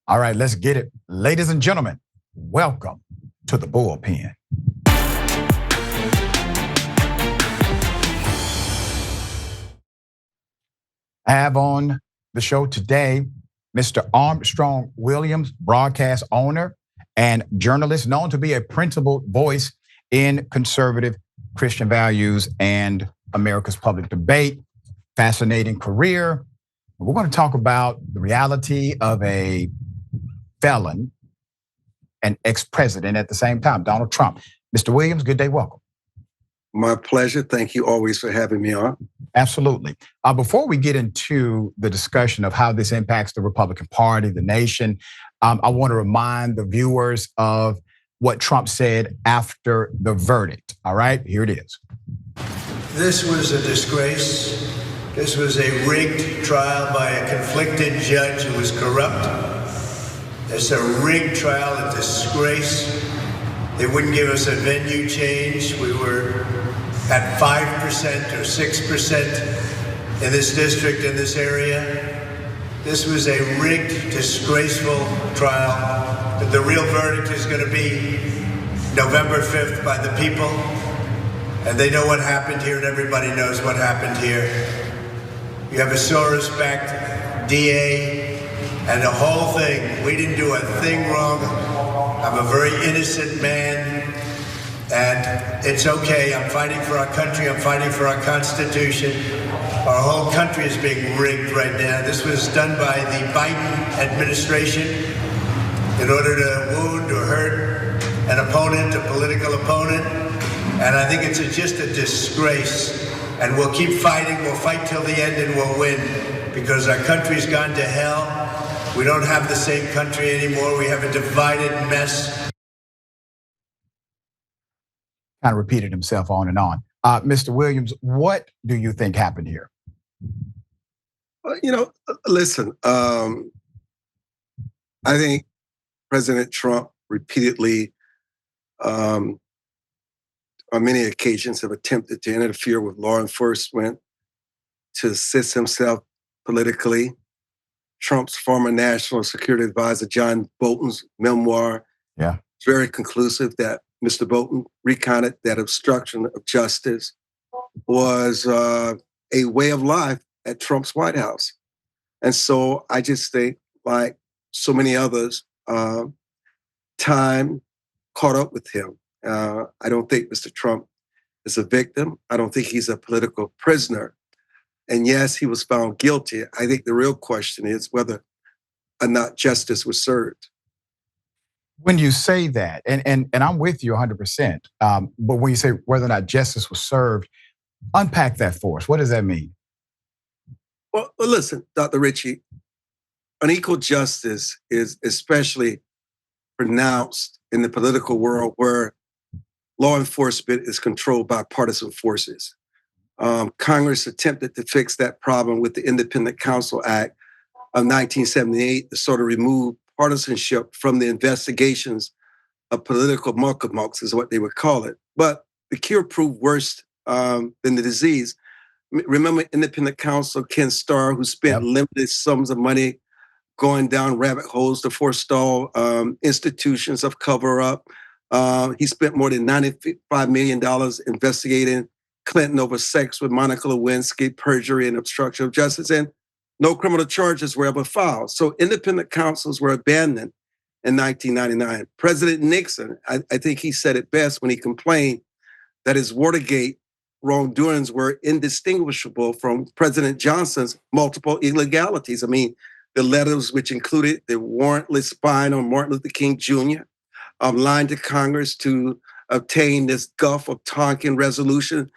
All right, let's get it. Ladies and gentlemen, welcome to the Bullpen. I have on the show today Mr. Armstrong Williams, broadcast owner and journalist known to be a principled voice in conservative Christian values and America's public debate. Fascinating career. We're going to talk about the reality of a felon and ex-president at the same time, Donald Trump. Mr. Williams, good day, welcome. My pleasure. Thank you always for having me on. Absolutely. Before we get into the discussion of how this impacts the Republican Party, the nation, I want to remind the viewers of what Trump said after the verdict. All right, here it is. This was a disgrace. This was a rigged trial by a conflicted judge who was corrupt. It's a rigged trial, a disgrace. They wouldn't give us a venue change. We were at 5% or 6% in this district, in this area. This was a rigged, disgraceful trial. But the real verdict is going to be November 5th by the people. And they know what happened here, and everybody knows what happened here. You have a Soros-backed DA and the whole thing. We didn't do a thing wrong. I'm a very innocent man, and it's okay. I'm fighting for our country. I'm fighting for our Constitution. Our whole country is being rigged right now. This was done by the Biden administration in order to wound or hurt an opponent, a political opponent. And I think it's just a disgrace. And we'll keep fighting. We'll fight till the end and we'll win, because our country's gone to hell. We don't have the same country anymore. We have a divided mess. Kind of repeated himself on and on. Mr. Williams, what do you think happened here? Listen, I think President Trump repeatedly, on many occasions, have attempted to interfere with law enforcement to assist himself politically. Trump's former national security advisor, John Bolton's memoir, is very conclusive that Mr. Bolton recounted that obstruction of justice was a way of life at Trump's White House. And so I just think, like so many others, time caught up with him. I don't think Mr. Trump is a victim. I don't think he's a political prisoner. And yes, he was found guilty. I think the real question is whether or not justice was served. When you say that, and I'm with you 100%, but when you say whether or not justice was served, unpack that for us. What does that mean? Well, listen, Dr. Richey, unequal justice is especially pronounced in the political world where law enforcement is controlled by partisan forces. Congress attempted to fix that problem with the Independent Counsel Act of 1978 to sort of remove partisanship from the investigations of political muck-a-mucks, is what they would call it. But the cure proved worse than the disease. Remember Independent Counsel Ken Starr, who spent limited sums of money going down rabbit holes to forestall institutions of cover-up. He spent more than $95 million investigating Clinton over sex with Monica Lewinsky, perjury and obstruction of justice, and no criminal charges were ever filed. So independent counsels were abandoned in 1999. President Nixon, I think he said it best when he complained that his Watergate wrongdoings were indistinguishable from President Johnson's multiple illegalities. I mean, the letters which included the warrantless spying on Martin Luther King Jr., lying to Congress to obtain this Gulf of Tonkin resolution,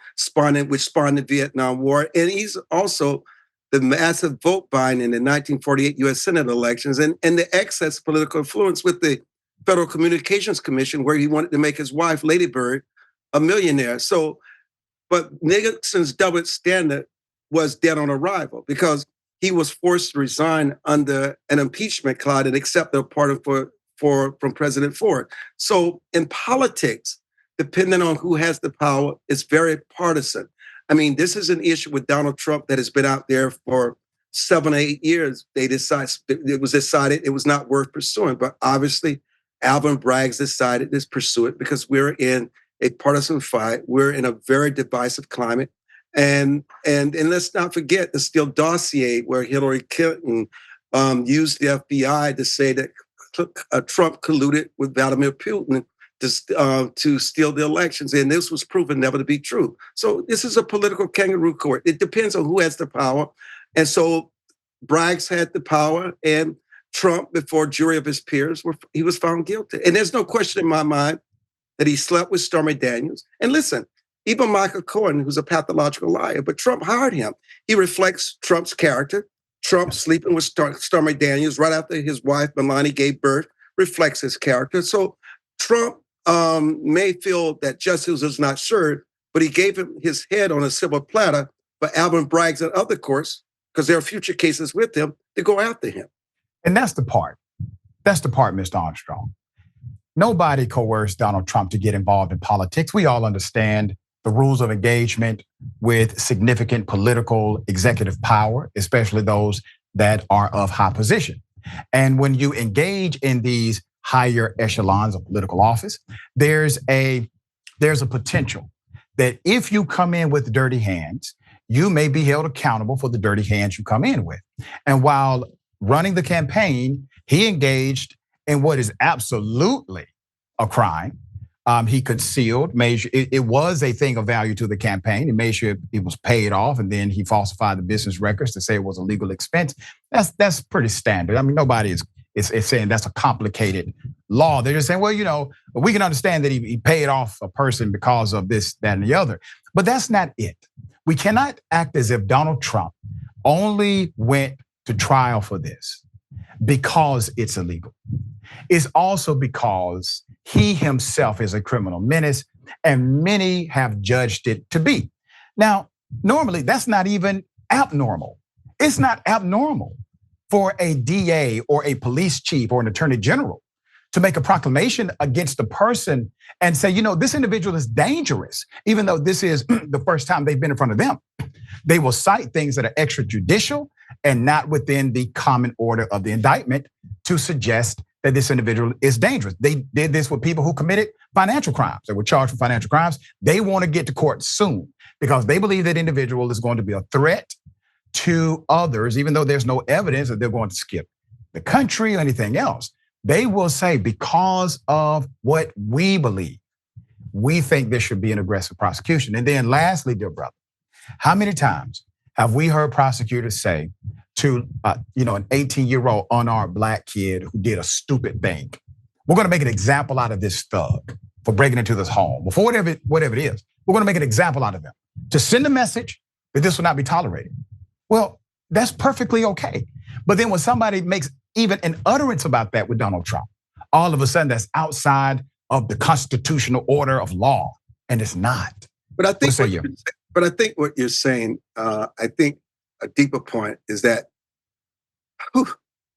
which spawned the Vietnam War. And he's also the massive vote buying in the 1948 U.S. Senate elections and the excess political influence with the Federal Communications Commission, where he wanted to make his wife, Lady Bird, a millionaire. So, but Nixon's double standard was dead on arrival because he was forced to resign under an impeachment cloud and accept a pardon from President Ford. So in politics, depending on who has the power, it's very partisan. I mean, this is an issue with Donald Trump that has been out there for 7 or 8 years, it was decided it was not worth pursuing. But obviously, Alvin Braggs decided to pursue it because we're in a partisan fight. We're in a very divisive climate. And let's not forget the Steele dossier where Hillary Clinton used the FBI to say that Trump colluded with Vladimir Putin to steal the elections. And this was proven never to be true. So this is a political kangaroo court. It depends on who has the power. And so Braggs had the power, and Trump, before a jury of his peers, he was found guilty. And there's no question in my mind that he slept with Stormy Daniels. And listen, even Michael Cohen, who's a pathological liar, but Trump hired him. He reflects Trump's character. Trump sleeping with Stormy Daniels right after his wife, Melania, gave birth, reflects his character. So Trump may feel that justice is not served, but he gave him his head on a silver platter for Alvin Braggs and other courts, because there are future cases with him, to go after him. And that's the part. That's the part, Mr. Armstrong. Nobody coerced Donald Trump to get involved in politics. We all understand the rules of engagement with significant political executive power, especially those that are of high position. And when you engage in these higher echelons of political office, there's a potential that if you come in with dirty hands, you may be held accountable for the dirty hands you come in with. And while running the campaign, he engaged in what is absolutely a crime. He concealed, made sure it was a thing of value to the campaign. He made sure it was paid off, and then he falsified the business records to say it was a legal expense. That's pretty standard. I mean, nobody is saying that's a complicated law. They're just saying, well, we can understand that he paid off a person because of this, that, and the other. But that's not it. We cannot act as if Donald Trump only went to trial for this because it's illegal. It's also because he himself is a criminal menace, and many have judged it to be. Now, normally that's not even abnormal. It's not abnormal for a DA or a police chief or an attorney general to make a proclamation against a person and say, this individual is dangerous, even though this is the first time they've been in front of them. They will cite things that are extrajudicial and not within the common order of the indictment to suggest that this individual is dangerous. They did this with people who committed financial crimes. They were charged with financial crimes. They want to get to court soon because they believe that individual is going to be a threat to others, even though there's no evidence that they're going to skip the country or anything else. They will say, because of what we believe, we think there should be an aggressive prosecution. And then lastly, dear brother, how many times have we heard prosecutors say to an 18-year-old unarmed black kid who did a stupid thing, we're gonna make an example out of this thug for breaking into this home, or for whatever it is. We're gonna make an example out of him to send a message that this will not be tolerated. Well, that's perfectly okay. But then when somebody makes even an utterance about that with Donald Trump, all of a sudden that's outside of the constitutional order of law, and it's not. But I think what you're saying, I think a deeper point is that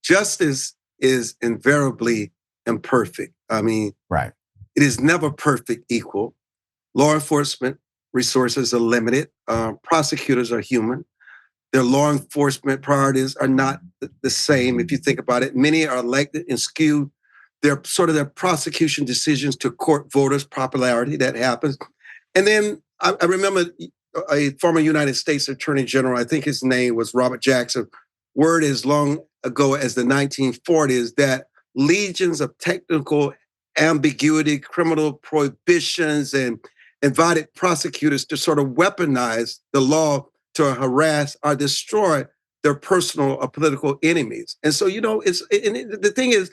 justice is invariably imperfect. I mean, right. It is never perfect equal. Law enforcement resources are limited. Prosecutors are human. Their law enforcement priorities are not the same. If you think about it, many are elected and skewed their prosecution decisions to court voters' popularity. That happens. And then I remember a former United States Attorney General, I think his name was Robert Jackson, word as long ago as the 1940s that legions of technical ambiguity, criminal prohibitions, and invited prosecutors to sort of weaponize the law to harass or destroy their personal or political enemies. And so, the thing is,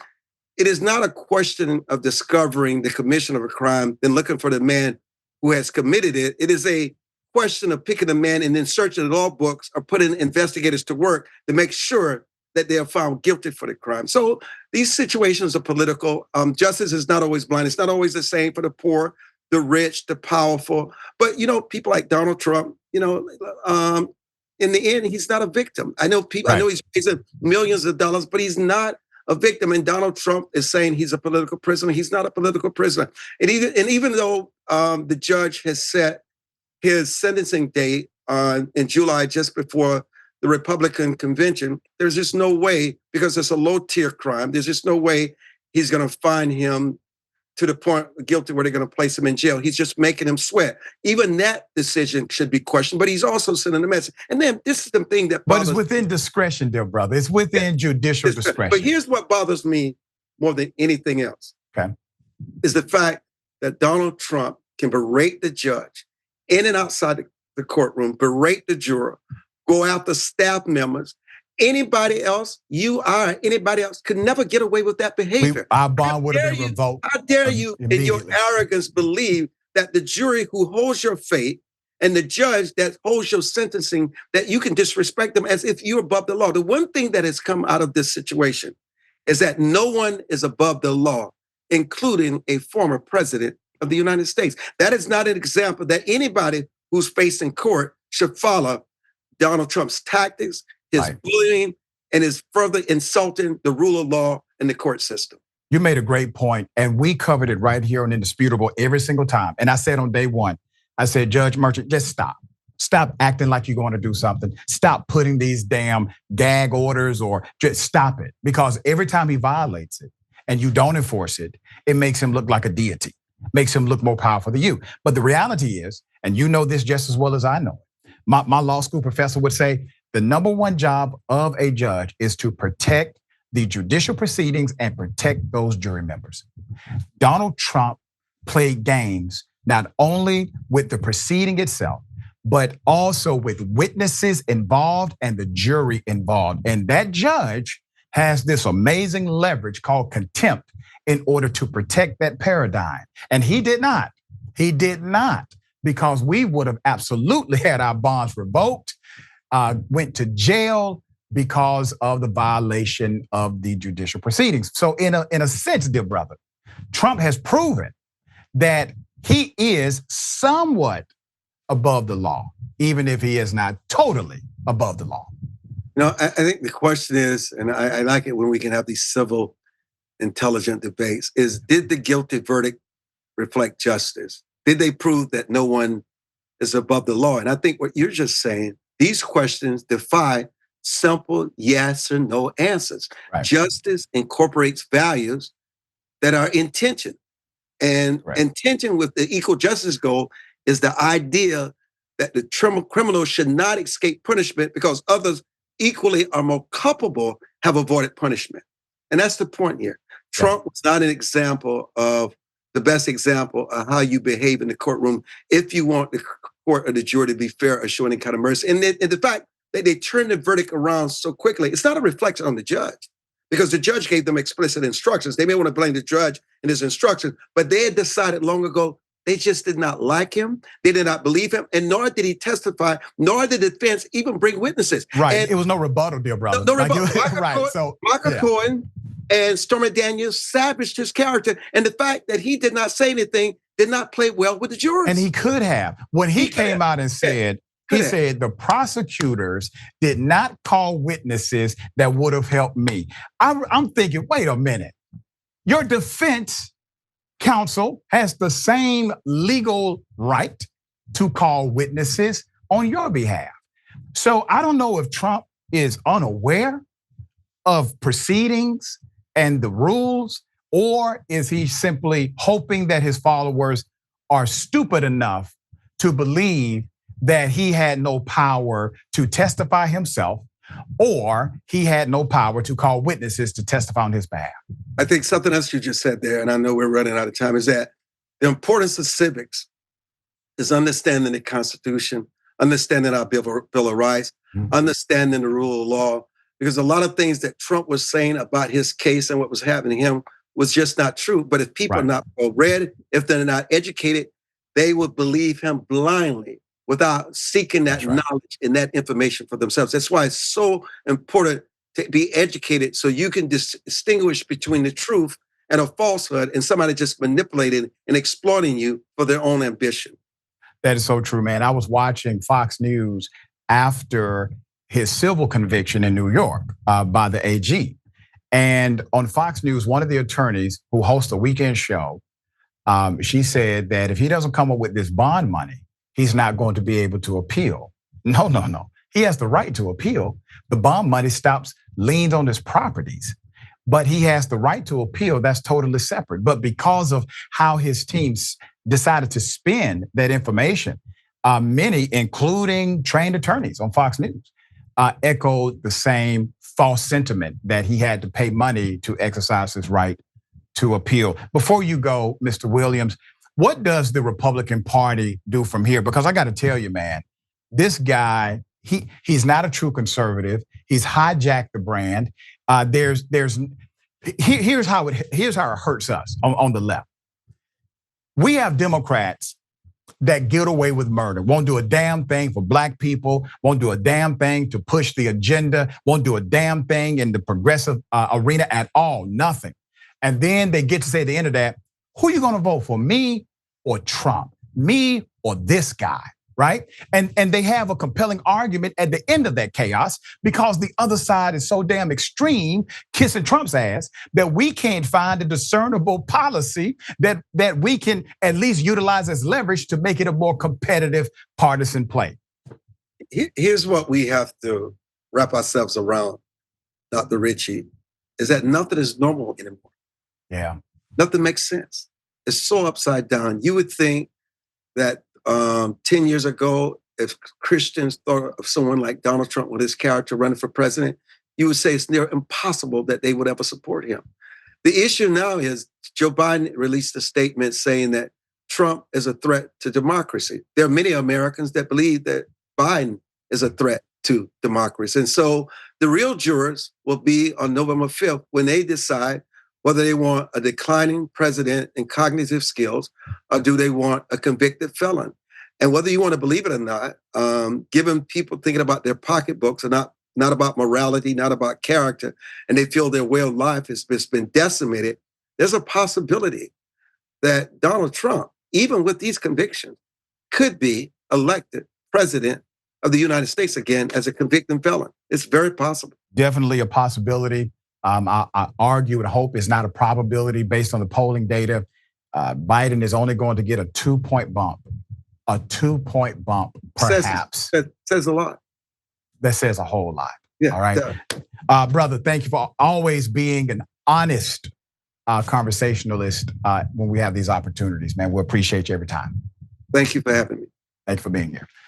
it is not a question of discovering the commission of a crime and looking for the man who has committed it. It is a question of picking a man and then searching the law books or putting investigators to work to make sure that they are found guilty for the crime. So these situations are political. Justice is not always blind. It's not always the same for the poor, the rich, the powerful. But, people like Donald Trump, in the end, he's not a victim. I know people, right. I know he's raising millions of dollars, but he's not a victim. And Donald Trump is saying he's a political prisoner. He's not a political prisoner. And even though the judge has set his sentencing date in July, just before the Republican convention, there's just no way, because it's a low tier crime, there's just no way he's going to find him to the point guilty where they're going to place him in jail. He's just making him sweat. Even that decision should be questioned, but he's also sending a message. And then this is the thing that bothers me. But it's within discretion, dear brother. It's within judicial discretion. But here's what bothers me more than anything else. Okay. Is the fact that Donald Trump can berate the judge in and outside the courtroom, berate the juror, go after staff members. Anybody else, anybody else could never get away with that behavior. Our bond would have been revoked. How dare you, in your arrogance, believe that the jury who holds your fate and the judge that holds your sentencing, that you can disrespect them as if you're above the law. The one thing that has come out of this situation is that no one is above the law, including a former president of the United States. That is not an example that anybody who's facing court should follow Donald Trump's tactics, his bullying, and his further insulting the rule of law and the court system. You made a great point, and we covered it right here on Indisputable every single time. And I said on day one, I said, Judge Merchant, just stop. Stop acting like you're going to do something. Stop putting these damn gag orders, or just stop it. Because every time he violates it and you don't enforce it, it makes him look like a deity, makes him look more powerful than you. But the reality is, and you know this just as well as I know it, my law school professor would say, the number one job of a judge is to protect the judicial proceedings and protect those jury members. Donald Trump played games not only with the proceeding itself, but also with witnesses involved and the jury involved. And that judge has this amazing leverage called contempt in order to protect that paradigm. And he did not, because we would have absolutely had our bonds revoked, went to jail because of the violation of the judicial proceedings. So in a sense, dear brother, Trump has proven that he is somewhat above the law, even if he is not totally above the law. I think the question is, and I like it when we can have these civil, intelligent debates, is did the guilty verdict reflect justice? Did they prove that no one is above the law? And I think what you're just saying, these questions defy simple yes or no answers. Right. Justice incorporates values that are in tension. And in tension with the equal justice goal is the idea that the criminal should not escape punishment because others equally or more culpable have avoided punishment. And that's the point here. Trump was not an example of the best example of how you behave in the courtroom if you want the court or the jury to be fair or show any kind of mercy. And the fact that they turned the verdict around so quickly, it's not a reflection on the judge, because the judge gave them explicit instructions. They may want to blame the judge and his instructions, but they had decided long ago they just did not like him. They did not believe him, and nor did he testify, nor did the defense even bring witnesses. Right, and it was no rebuttal, dear brother. No rebuttal. Michael Cohen and Stormy Daniels savaged his character, and the fact that he did not say anything did not play well with the jurors. And he could have. When he came out and said, he said the prosecutors did not call witnesses that would have helped me. I'm thinking, wait a minute. Your defense counsel has the same legal right to call witnesses on your behalf. So I don't know if Trump is unaware of proceedings and the rules, or is he simply hoping that his followers are stupid enough to believe that he had no power to testify himself, or he had no power to call witnesses to testify on his behalf? I think something else you just said there, and I know we're running out of time, is that the importance of civics is understanding the Constitution, understanding our Bill of Rights, understanding the rule of law, because a lot of things that Trump was saying about his case and what was happening to him was just not true. But if people are not well read, if they're not educated, they would believe him blindly without seeking that knowledge and that information for themselves. That's why it's so important to be educated so you can distinguish between the truth and a falsehood and somebody just manipulating and exploiting you for their own ambition. That is so true, man. I was watching Fox News after his civil conviction in New York by the AG. And on Fox News, one of the attorneys who hosts a weekend show, she said that if he doesn't come up with this bond money, he's not going to be able to appeal. No. He has the right to appeal. The bond money stops liens on his properties, but he has the right to appeal. That's totally separate. But because of how his teams decided to spend that information, many, including trained attorneys on Fox News, echoed the same false sentiment that he had to pay money to exercise his right to appeal. Before you go, Mr. Williams, what does the Republican Party do from here? Because I got to tell you, man, this guy, he's not a true conservative. He's hijacked the brand. Here's how it hurts us on the left. We have Democrats that get away with murder, won't do a damn thing for black people, won't do a damn thing to push the agenda, won't do a damn thing in the progressive arena at all, nothing. And then they get to say at the end of that, who are you gonna vote for, me or Trump? Me or this guy, right? And they have a compelling argument at the end of that chaos because the other side is so damn extreme, kissing Trump's ass, that we can't find a discernible policy that we can at least utilize as leverage to make it a more competitive partisan play. Here's what we have to wrap ourselves around, Dr. Richey, is that nothing is normal anymore. Yeah. Nothing makes sense. It's so upside down. You would think that 10 years ago, if Christians thought of someone like Donald Trump with his character running for president, you would say it's near impossible that they would ever support him. The issue now is Joe Biden released a statement saying that Trump is a threat to democracy. There are many Americans that believe that Biden is a threat to democracy. And so the real jurors will be on November 5th when they decide whether they want a declining president in cognitive skills or do they want a convicted felon. And whether you want to believe it or not, given people thinking about their pocketbooks and not about morality, not about character, and they feel their way of life has been decimated, there's a possibility that Donald Trump, even with these convictions, could be elected president of the United States again as a convicted felon. It's very possible. Definitely a possibility. I argue and hope it's not a probability based on the polling data. Biden is only going to get a 2-point bump. A 2-point bump, perhaps. That says a lot. That says a whole lot. Yeah, all right. Brother, thank you for always being an honest conversationalist when we have these opportunities, man. We appreciate you every time. Thank you for having me. Thank you for being here.